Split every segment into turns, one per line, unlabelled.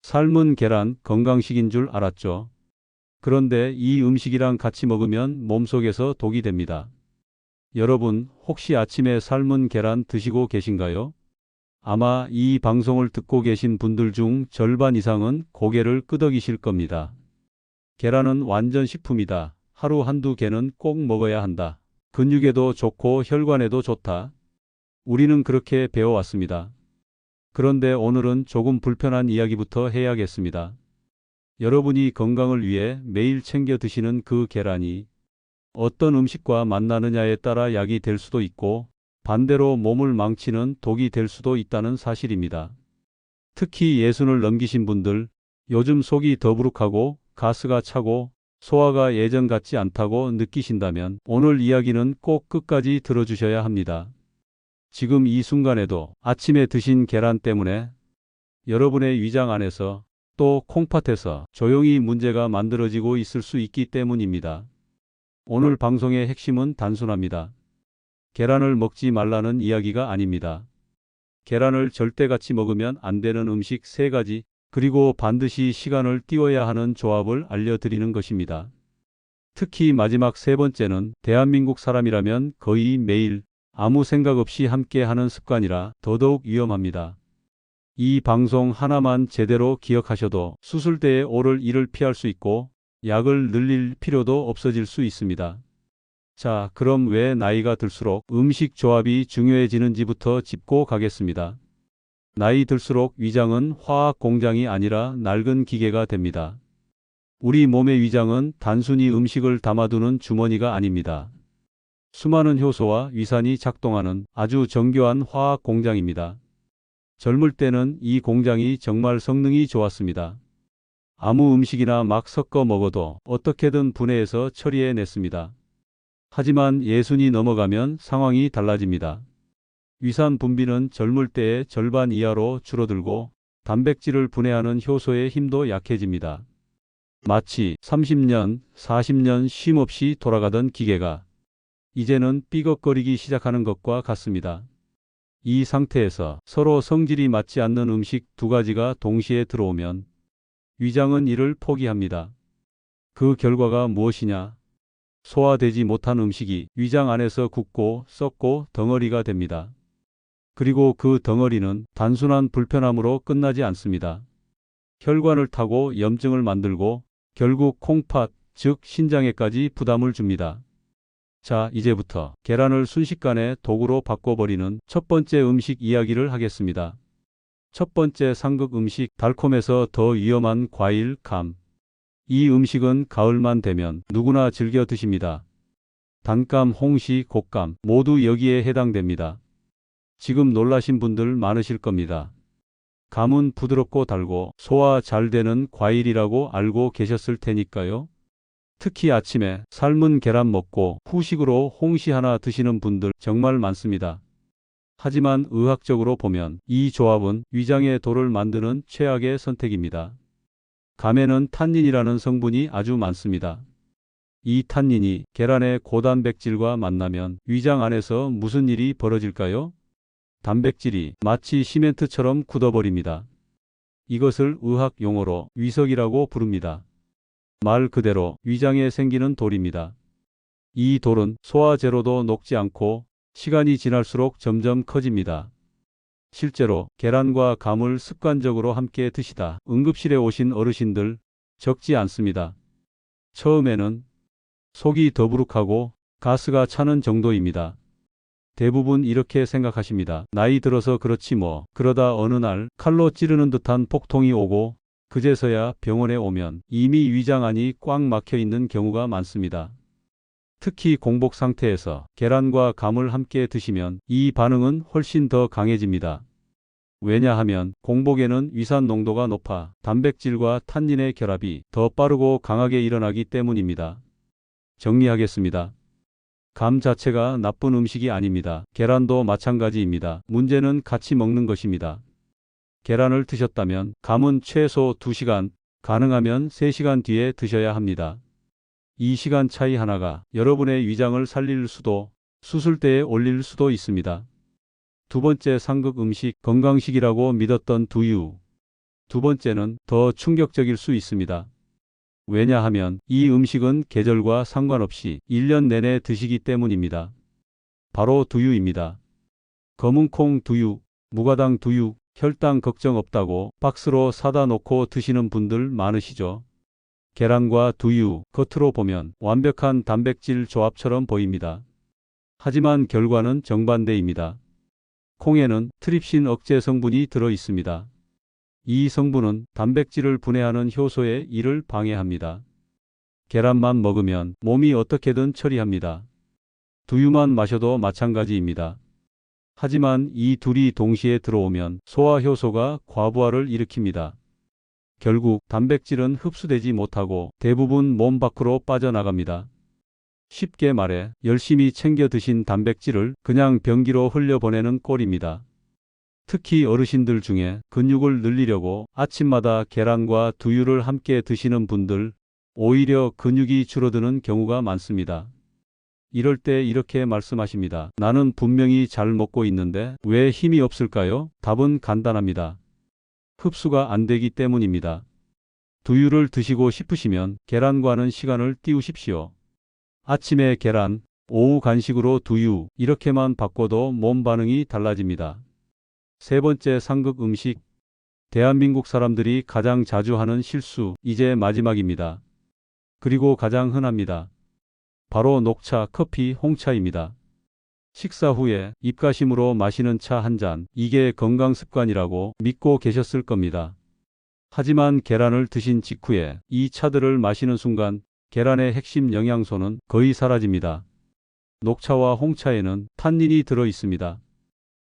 삶은 계란 건강식인 줄 알았죠. 그런데 이 음식이랑 같이 먹으면 몸속에서 독이 됩니다. 여러분, 혹시 아침에 삶은 계란 드시고 계신가요? 아마 이 방송을 듣고 계신 분들 중 절반 이상은 고개를 끄덕이실 겁니다. 계란은 완전 식품이다. 하루 한두 개는 꼭 먹어야 한다. 근육에도 좋고 혈관에도 좋다. 우리는 그렇게 배워왔습니다. 그런데 오늘은 조금 불편한 이야기부터 해야겠습니다. 여러분이 건강을 위해 매일 챙겨 드시는 그 계란이 어떤 음식과 만나느냐에 따라 약이 될 수도 있고 반대로 몸을 망치는 독이 될 수도 있다는 사실입니다. 특히 예순을 넘기신 분들, 요즘 속이 더부룩하고 가스가 차고 소화가 예전 같지 않다고 느끼신다면 오늘 이야기는 꼭 끝까지 들어주셔야 합니다. 지금 이 순간에도 아침에 드신 계란 때문에 여러분의 위장 안에서 또 콩팥에서 조용히 문제가 만들어지고 있을 수 있기 때문입니다. 오늘 방송의 핵심은 단순합니다. 계란을 먹지 말라는 이야기가 아닙니다. 계란을 절대 같이 먹으면 안 되는 음식 3가지, 그리고 반드시 시간을 띄워야 하는 조합을 알려드리는 것입니다. 특히 마지막 3번째는 대한민국 사람이라면 거의 매일 아무 생각 없이 함께 하는 습관이라 더더욱 위험합니다. 이 방송 하나만 제대로 기억하셔도 수술대에 오를 일을 피할 수 있고 약을 늘릴 필요도 없어질 수 있습니다. 자, 그럼 왜 나이가 들수록 음식 조합이 중요해지는지부터 짚고 가겠습니다. 나이 들수록 위장은 화학 공장이 아니라 낡은 기계가 됩니다. 우리 몸의 위장은 단순히 음식을 담아두는 주머니가 아닙니다. 수많은 효소와 위산이 작동하는 아주 정교한 화학 공장입니다. 젊을 때는 이 공장이 정말 성능이 좋았습니다. 아무 음식이나 막 섞어 먹어도 어떻게든 분해해서 처리해냈습니다. 하지만 예순이 넘어가면 상황이 달라집니다. 위산 분비는 젊을 때의 절반 이하로 줄어들고 단백질을 분해하는 효소의 힘도 약해집니다. 마치 30년, 40년 쉼 없이 돌아가던 기계가 이제는 삐걱거리기 시작하는 것과 같습니다. 이 상태에서 서로 성질이 맞지 않는 음식 2가지가 동시에 들어오면 위장은 이를 포기합니다. 그 결과가 무엇이냐? 소화되지 못한 음식이 위장 안에서 굳고 썩고 덩어리가 됩니다. 그리고 그 덩어리는 단순한 불편함으로 끝나지 않습니다. 혈관을 타고 염증을 만들고 결국 콩팥, 즉 신장에까지 부담을 줍니다. 자, 이제부터 계란을 순식간에 독으로 바꿔버리는 첫 번째 음식 이야기를 하겠습니다. 첫 번째 상극 음식, 달콤해서 더 위험한 과일, 감. 이 음식은 가을만 되면 누구나 즐겨 드십니다. 단감, 홍시, 곶감 모두 여기에 해당됩니다. 지금 놀라신 분들 많으실 겁니다. 감은 부드럽고 달고 소화 잘 되는 과일이라고 알고 계셨을 테니까요. 특히 아침에 삶은 계란 먹고 후식으로 홍시 하나 드시는 분들 정말 많습니다. 하지만 의학적으로 보면 이 조합은 위장의 돌을 만드는 최악의 선택입니다. 감에는 탄닌이라는 성분이 아주 많습니다. 이 탄닌이 계란의 고단백질과 만나면 위장 안에서 무슨 일이 벌어질까요? 단백질이 마치 시멘트처럼 굳어버립니다. 이것을 의학 용어로 위석이라고 부릅니다. 말 그대로 위장에 생기는 돌입니다. 이 돌은 소화제로도 녹지 않고 시간이 지날수록 점점 커집니다. 실제로 계란과 감을 습관적으로 함께 드시다 응급실에 오신 어르신들 적지 않습니다. 처음에는 속이 더부룩하고 가스가 차는 정도입니다. 대부분 이렇게 생각하십니다. 나이 들어서 그렇지 뭐. 그러다 어느 날 칼로 찌르는 듯한 폭통이 오고 그제서야 병원에 오면 이미 위장 안이 꽉 막혀 있는 경우가 많습니다. 특히 공복 상태에서 계란과 감을 함께 드시면 이 반응은 훨씬 더 강해집니다. 왜냐하면 공복에는 위산 농도가 높아 단백질과 탄닌의 결합이 더 빠르고 강하게 일어나기 때문입니다. 정리하겠습니다. 감 자체가 나쁜 음식이 아닙니다. 계란도 마찬가지입니다. 문제는 같이 먹는 것입니다. 계란을 드셨다면 감은 최소 2시간, 가능하면 3시간 뒤에 드셔야 합니다. 이 시간 차이 하나가 여러분의 위장을 살릴 수도, 수술대에 올릴 수도 있습니다. 두 번째 상극 음식, 건강식이라고 믿었던 두유. 두 번째는 더 충격적일 수 있습니다. 왜냐하면 이 음식은 계절과 상관없이 1년 내내 드시기 때문입니다. 바로 두유입니다. 검은콩 두유, 무가당 두유, 혈당 걱정 없다고 박스로 사다 놓고 드시는 분들 많으시죠? 계란과 두유, 겉으로 보면 완벽한 단백질 조합처럼 보입니다. 하지만 결과는 정반대입니다. 콩에는 트립신 억제 성분이 들어 있습니다. 이 성분은 단백질을 분해하는 효소의 일을 방해합니다. 계란만 먹으면 몸이 어떻게든 처리합니다. 두유만 마셔도 마찬가지입니다. 하지만 이 둘이 동시에 들어오면 소화효소가 과부하를 일으킵니다. 결국 단백질은 흡수되지 못하고 대부분 몸 밖으로 빠져나갑니다. 쉽게 말해 열심히 챙겨 드신 단백질을 그냥 변기로 흘려보내는 꼴입니다. 특히 어르신들 중에 근육을 늘리려고 아침마다 계란과 두유를 함께 드시는 분들, 오히려 근육이 줄어드는 경우가 많습니다. 이럴 때 이렇게 말씀하십니다. 나는 분명히 잘 먹고 있는데 왜 힘이 없을까요? 답은 간단합니다. 흡수가 안 되기 때문입니다. 두유를 드시고 싶으시면 계란과는 시간을 띄우십시오. 아침에 계란, 오후 간식으로 두유, 이렇게만 바꿔도 몸 반응이 달라집니다. 세 번째 상극 음식. 대한민국 사람들이 가장 자주 하는 실수, 이제 마지막입니다. 그리고 가장 흔합니다. 바로 녹차, 커피, 홍차입니다. 식사 후에 입가심으로 마시는 차 한 잔, 이게 건강 습관이라고 믿고 계셨을 겁니다. 하지만 계란을 드신 직후에 이 차들을 마시는 순간 계란의 핵심 영양소는 거의 사라집니다. 녹차와 홍차에는 탄닌이 들어 있습니다.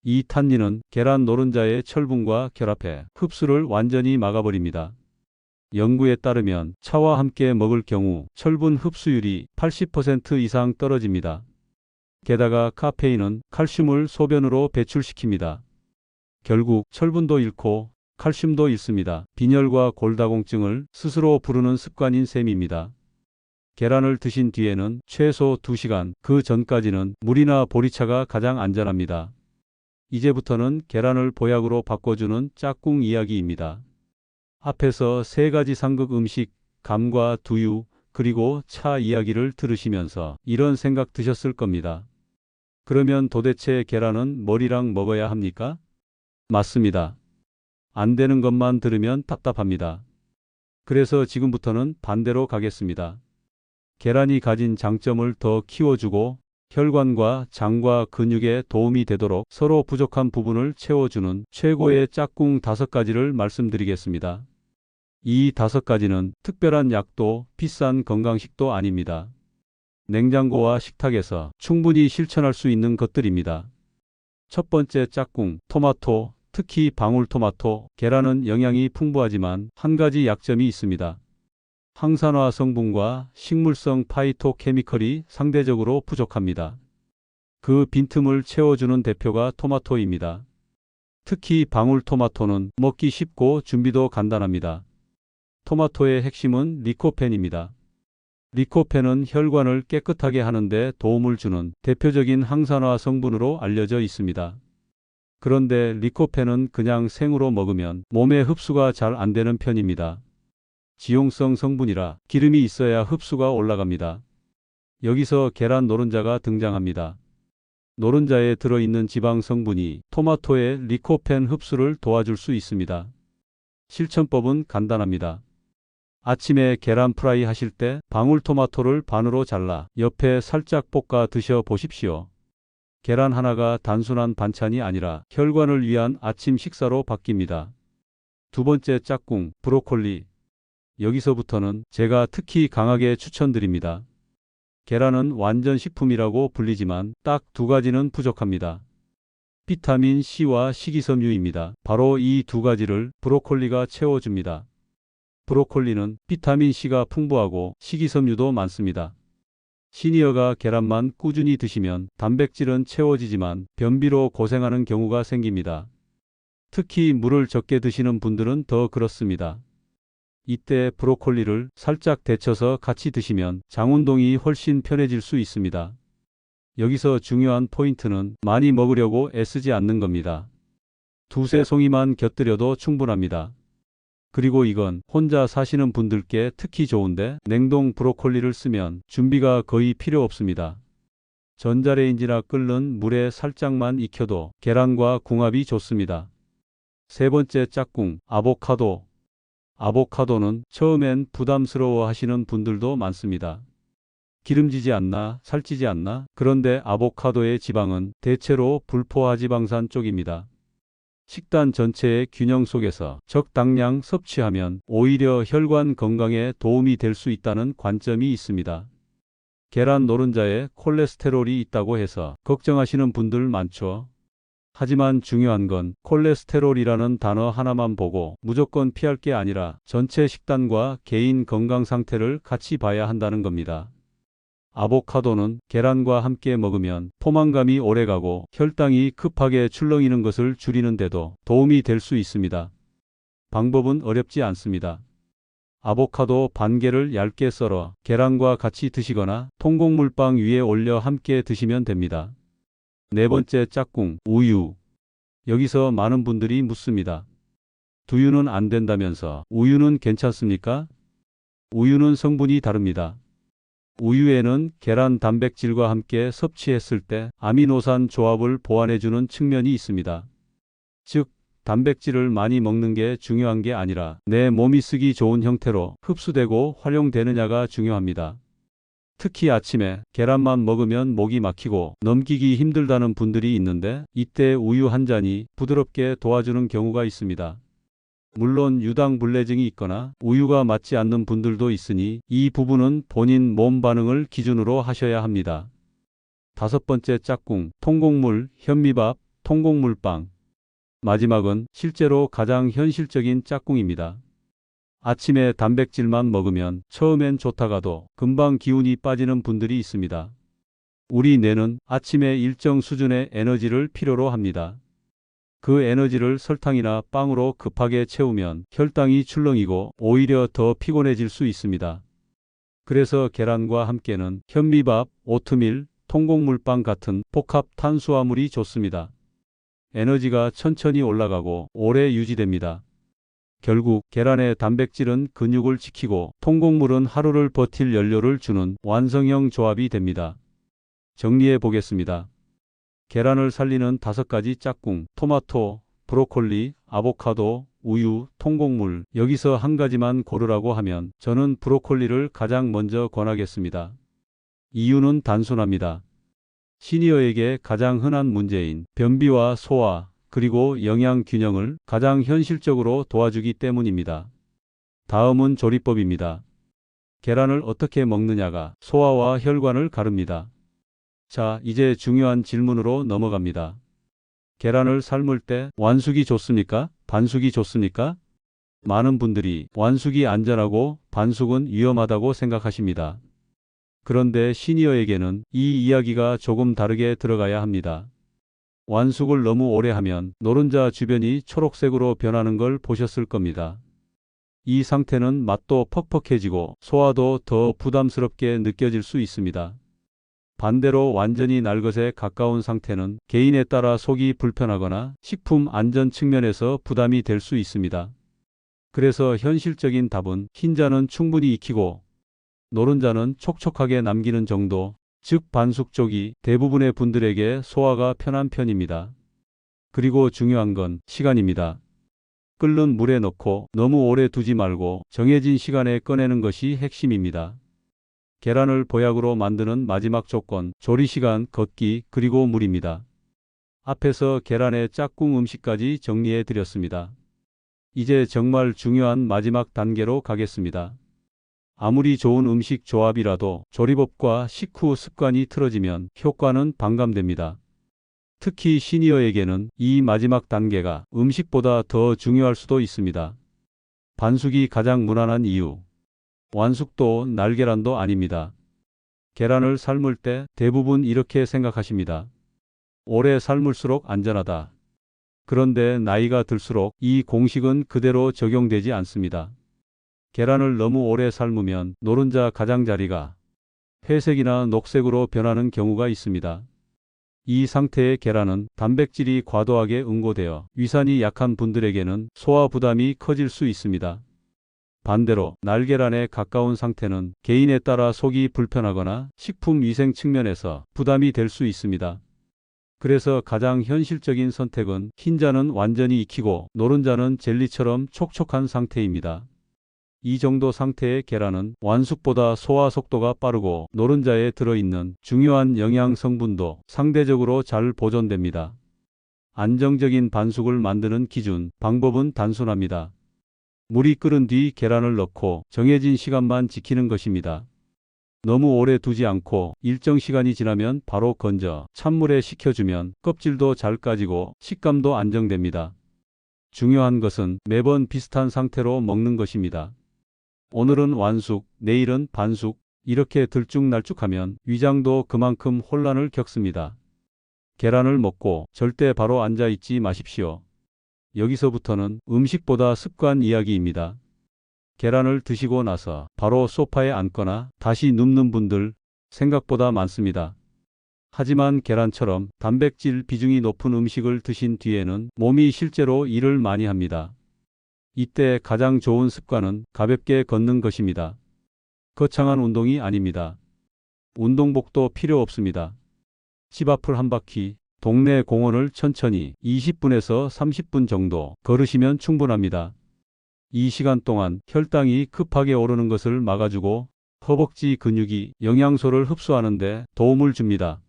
이 탄닌은 계란 노른자의 철분과 결합해 흡수를 완전히 막아버립니다. 연구에 따르면 차와 함께 먹을 경우 철분 흡수율이 80% 이상 떨어집니다. 게다가 카페인은 칼슘을 소변으로 배출시킵니다. 결국 철분도 잃고 칼슘도 잃습니다. 빈혈과 골다공증을 스스로 부르는 습관인 셈입니다. 계란을 드신 뒤에는 최소 2시간, 그 전까지는 물이나 보리차가 가장 안전합니다. 이제부터는 계란을 보약으로 바꿔주는 짝꿍 이야기입니다. 앞에서 세 가지 상극 음식, 감과 두유, 그리고 차 이야기를 들으시면서 이런 생각 드셨을 겁니다. 그러면 도대체 계란은 뭐리랑 먹어야 합니까? 맞습니다. 안 되는 것만 들으면 답답합니다. 그래서 지금부터는 반대로 가겠습니다. 계란이 가진 장점을 더 키워주고 혈관과 장과 근육에 도움이 되도록 서로 부족한 부분을 채워주는 최고의 짝꿍 5가지를 말씀드리겠습니다. 이 5가지는 특별한 약도 비싼 건강식도 아닙니다. 냉장고와 식탁에서 충분히 실천할 수 있는 것들입니다. 첫 번째 짝꿍, 토마토, 특히 방울토마토. 계란은 영양이 풍부하지만 한 가지 약점이 있습니다. 항산화 성분과 식물성 파이토케미컬이 상대적으로 부족합니다. 그 빈틈을 채워주는 대표가 토마토입니다. 특히 방울토마토는 먹기 쉽고 준비도 간단합니다. 토마토의 핵심은 리코펜입니다. 리코펜은 혈관을 깨끗하게 하는데 도움을 주는 대표적인 항산화 성분으로 알려져 있습니다. 그런데 리코펜은 그냥 생으로 먹으면 몸에 흡수가 잘 안 되는 편입니다. 지용성 성분이라 기름이 있어야 흡수가 올라갑니다. 여기서 계란 노른자가 등장합니다. 노른자에 들어있는 지방 성분이 토마토의 리코펜 흡수를 도와줄 수 있습니다. 실천법은 간단합니다. 아침에 계란 프라이 하실 때 방울토마토를 반으로 잘라 옆에 살짝 볶아 드셔 보십시오. 계란 하나가 단순한 반찬이 아니라 혈관을 위한 아침 식사로 바뀝니다. 두 번째 짝꿍, 브로콜리. 여기서부터는 제가 특히 강하게 추천드립니다. 계란은 완전 식품이라고 불리지만 딱 2가지는 부족합니다. 비타민 C와 식이섬유입니다. 바로 이 2가지를 브로콜리가 채워줍니다. 브로콜리는 비타민 C가 풍부하고 식이섬유도 많습니다. 시니어가 계란만 꾸준히 드시면 단백질은 채워지지만 변비로 고생하는 경우가 생깁니다. 특히 물을 적게 드시는 분들은 더 그렇습니다. 이때 브로콜리를 살짝 데쳐서 같이 드시면 장운동이 훨씬 편해질 수 있습니다. 여기서 중요한 포인트는 많이 먹으려고 애쓰지 않는 겁니다. 2-3 송이만 곁들여도 충분합니다. 그리고 이건 혼자 사시는 분들께 특히 좋은데 냉동 브로콜리를 쓰면 준비가 거의 필요 없습니다. 전자레인지나 끓는 물에 살짝만 익혀도 계란과 궁합이 좋습니다. 세 번째 짝꿍, 아보카도. 아보카도는 처음엔 부담스러워 하시는 분들도 많습니다. 기름지지 않나, 살찌지 않나? 그런데 아보카도의 지방은 대체로 불포화지방산 쪽입니다. 식단 전체의 균형 속에서 적당량 섭취하면 오히려 혈관 건강에 도움이 될 수 있다는 관점이 있습니다. 계란 노른자에 콜레스테롤이 있다고 해서 걱정하시는 분들 많죠. 하지만 중요한 건 콜레스테롤이라는 단어 하나만 보고 무조건 피할 게 아니라 전체 식단과 개인 건강 상태를 같이 봐야 한다는 겁니다. 아보카도는 계란과 함께 먹으면 포만감이 오래가고 혈당이 급하게 출렁이는 것을 줄이는 데도 도움이 될 수 있습니다. 방법은 어렵지 않습니다. 아보카도 반 개를 얇게 썰어 계란과 같이 드시거나 통곡물빵 위에 올려 함께 드시면 됩니다. 네 번째 짝꿍, 우유. 여기서 많은 분들이 묻습니다. 두유는 안 된다면서 우유는 괜찮습니까? 우유는 성분이 다릅니다. 우유에는 계란 단백질과 함께 섭취했을 때 아미노산 조합을 보완해주는 측면이 있습니다. 즉, 단백질을 많이 먹는 게 중요한 게 아니라 내 몸이 쓰기 좋은 형태로 흡수되고 활용되느냐가 중요합니다. 특히 아침에 계란만 먹으면 목이 막히고 넘기기 힘들다는 분들이 있는데 이때 우유 한 잔이 부드럽게 도와주는 경우가 있습니다. 물론 유당불내증이 있거나 우유가 맞지 않는 분들도 있으니 이 부분은 본인 몸 반응을 기준으로 하셔야 합니다. 다섯 번째 짝꿍, 통곡물, 현미밥, 통곡물빵. 마지막은 실제로 가장 현실적인 짝꿍입니다. 아침에 단백질만 먹으면 처음엔 좋다가도 금방 기운이 빠지는 분들이 있습니다. 우리 뇌는 아침에 일정 수준의 에너지를 필요로 합니다. 그 에너지를 설탕이나 빵으로 급하게 채우면 혈당이 출렁이고 오히려 더 피곤해질 수 있습니다. 그래서 계란과 함께는 현미밥, 오트밀, 통곡물빵 같은 복합 탄수화물이 좋습니다. 에너지가 천천히 올라가고 오래 유지됩니다. 결국 계란의 단백질은 근육을 지키고 통곡물은 하루를 버틸 연료를 주는 완성형 조합이 됩니다. 정리해 보겠습니다. 계란을 살리는 5가지 짝꿍, 토마토, 브로콜리, 아보카도, 우유, 통곡물. 여기서 한 가지만 고르라고 하면 저는 브로콜리를 가장 먼저 권하겠습니다. 이유는 단순합니다. 시니어에게 가장 흔한 문제인 변비와 소화, 그리고 영양 균형을 가장 현실적으로 도와주기 때문입니다. 다음은 조리법입니다. 계란을 어떻게 먹느냐가 소화와 혈관을 가릅니다. 자, 이제 중요한 질문으로 넘어갑니다. 계란을 삶을 때 완숙이 좋습니까? 반숙이 좋습니까? 많은 분들이 완숙이 안전하고 반숙은 위험하다고 생각하십니다. 그런데 시니어에게는 이 이야기가 조금 다르게 들어가야 합니다. 완숙을 너무 오래 하면 노른자 주변이 초록색으로 변하는 걸 보셨을 겁니다. 이 상태는 맛도 퍽퍽해지고 소화도 더 부담스럽게 느껴질 수 있습니다. 반대로 완전히 날 것에 가까운 상태는 개인에 따라 속이 불편하거나 식품 안전 측면에서 부담이 될 수 있습니다. 그래서 현실적인 답은 흰자는 충분히 익히고 노른자는 촉촉하게 남기는 정도, 즉 반숙 쪽이 대부분의 분들에게 소화가 편한 편입니다. 그리고 중요한 건 시간입니다. 끓는 물에 넣고 너무 오래 두지 말고 정해진 시간에 꺼내는 것이 핵심입니다. 계란을 보약으로 만드는 마지막 조건, 조리시간, 걷기, 그리고 물입니다. 앞에서 계란의 짝꿍 음식까지 정리해 드렸습니다. 이제 정말 중요한 마지막 단계로 가겠습니다. 아무리 좋은 음식 조합이라도 조리법과 식후 습관이 틀어지면 효과는 반감됩니다. 특히 시니어에게는 이 마지막 단계가 음식보다 더 중요할 수도 있습니다. 반숙이 가장 무난한 이유. 완숙도 날계란도 아닙니다. 계란을 삶을 때 대부분 이렇게 생각하십니다. 오래 삶을수록 안전하다. 그런데 나이가 들수록 이 공식은 그대로 적용되지 않습니다. 계란을 너무 오래 삶으면 노른자 가장자리가 회색이나 녹색으로 변하는 경우가 있습니다. 이 상태의 계란은 단백질이 과도하게 응고되어 위산이 약한 분들에게는 소화 부담이 커질 수 있습니다. 반대로 날계란에 가까운 상태는 개인에 따라 속이 불편하거나 식품 위생 측면에서 부담이 될 수 있습니다. 그래서 가장 현실적인 선택은 흰자는 완전히 익히고 노른자는 젤리처럼 촉촉한 상태입니다. 이 정도 상태의 계란은 완숙보다 소화 속도가 빠르고 노른자에 들어있는 중요한 영양 성분도 상대적으로 잘 보존됩니다. 안정적인 반숙을 만드는 기준, 방법은 단순합니다. 물이 끓은 뒤 계란을 넣고 정해진 시간만 지키는 것입니다. 너무 오래 두지 않고 일정 시간이 지나면 바로 건져 찬물에 식혀주면 껍질도 잘 까지고 식감도 안정됩니다. 중요한 것은 매번 비슷한 상태로 먹는 것입니다. 오늘은 완숙, 내일은 반숙, 이렇게 들쭉날쭉하면 위장도 그만큼 혼란을 겪습니다. 계란을 먹고 절대 바로 앉아 있지 마십시오. 여기서부터는 음식보다 습관 이야기입니다. 계란을 드시고 나서 바로 소파에 앉거나 다시 눕는 분들 생각보다 많습니다. 하지만 계란처럼 단백질 비중이 높은 음식을 드신 뒤에는 몸이 실제로 일을 많이 합니다. 이때 가장 좋은 습관은 가볍게 걷는 것입니다. 거창한 운동이 아닙니다. 운동복도 필요 없습니다. 집 앞을 한 바퀴, 동네 공원을 천천히 20분에서 30분 정도 걸으시면 충분합니다. 이 시간 동안 혈당이 급하게 오르는 것을 막아주고 허벅지 근육이 영양소를 흡수하는 데 도움을 줍니다.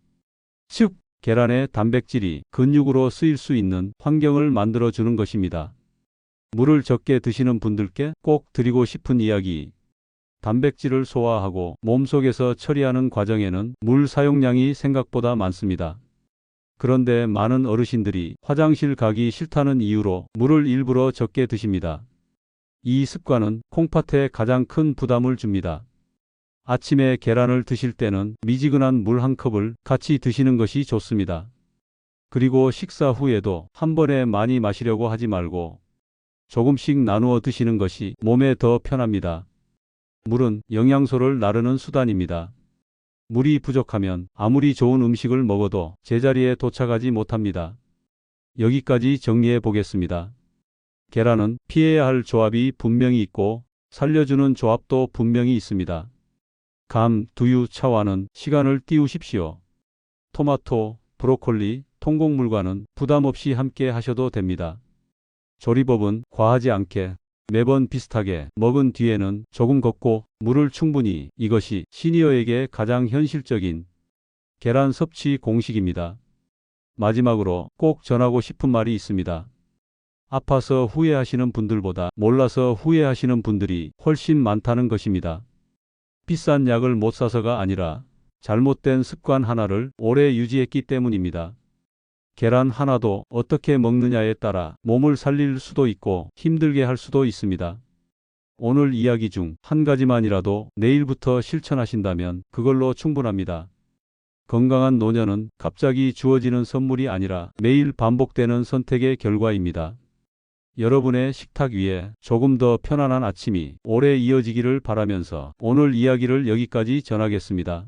즉, 계란의 단백질이 근육으로 쓰일 수 있는 환경을 만들어주는 것입니다. 물을 적게 드시는 분들께 꼭 드리고 싶은 이야기. 단백질을 소화하고 몸속에서 처리하는 과정에는 물 사용량이 생각보다 많습니다. 그런데 많은 어르신들이 화장실 가기 싫다는 이유로 물을 일부러 적게 드십니다. 이 습관은 콩팥에 가장 큰 부담을 줍니다. 아침에 계란을 드실 때는 미지근한 물 한 컵을 같이 드시는 것이 좋습니다. 그리고 식사 후에도 한 번에 많이 마시려고 하지 말고 조금씩 나누어 드시는 것이 몸에 더 편합니다. 물은 영양소를 나르는 수단입니다. 물이 부족하면 아무리 좋은 음식을 먹어도 제자리에 도착하지 못합니다. 여기까지 정리해 보겠습니다. 계란은 피해야 할 조합이 분명히 있고 살려주는 조합도 분명히 있습니다. 감, 두유, 차와는 시간을 띄우십시오. 토마토, 브로콜리, 통곡물과는 부담 없이 함께 하셔도 됩니다. 조리법은 과하지 않게 매번 비슷하게 먹은 뒤에는 조금 걷고 물을 충분히, 이것이 시니어에게 가장 현실적인 계란 섭취 공식입니다. 마지막으로 꼭 전하고 싶은 말이 있습니다. 아파서 후회하시는 분들보다 몰라서 후회하시는 분들이 훨씬 많다는 것입니다. 비싼 약을 못 사서가 아니라 잘못된 습관 하나를 오래 유지했기 때문입니다. 계란 하나도 어떻게 먹느냐에 따라 몸을 살릴 수도 있고 힘들게 할 수도 있습니다. 오늘 이야기 중 한 가지만이라도 내일부터 실천하신다면 그걸로 충분합니다. 건강한 노년은 갑자기 주어지는 선물이 아니라 매일 반복되는 선택의 결과입니다. 여러분의 식탁 위에 조금 더 편안한 아침이 오래 이어지기를 바라면서 오늘 이야기를 여기까지 전하겠습니다.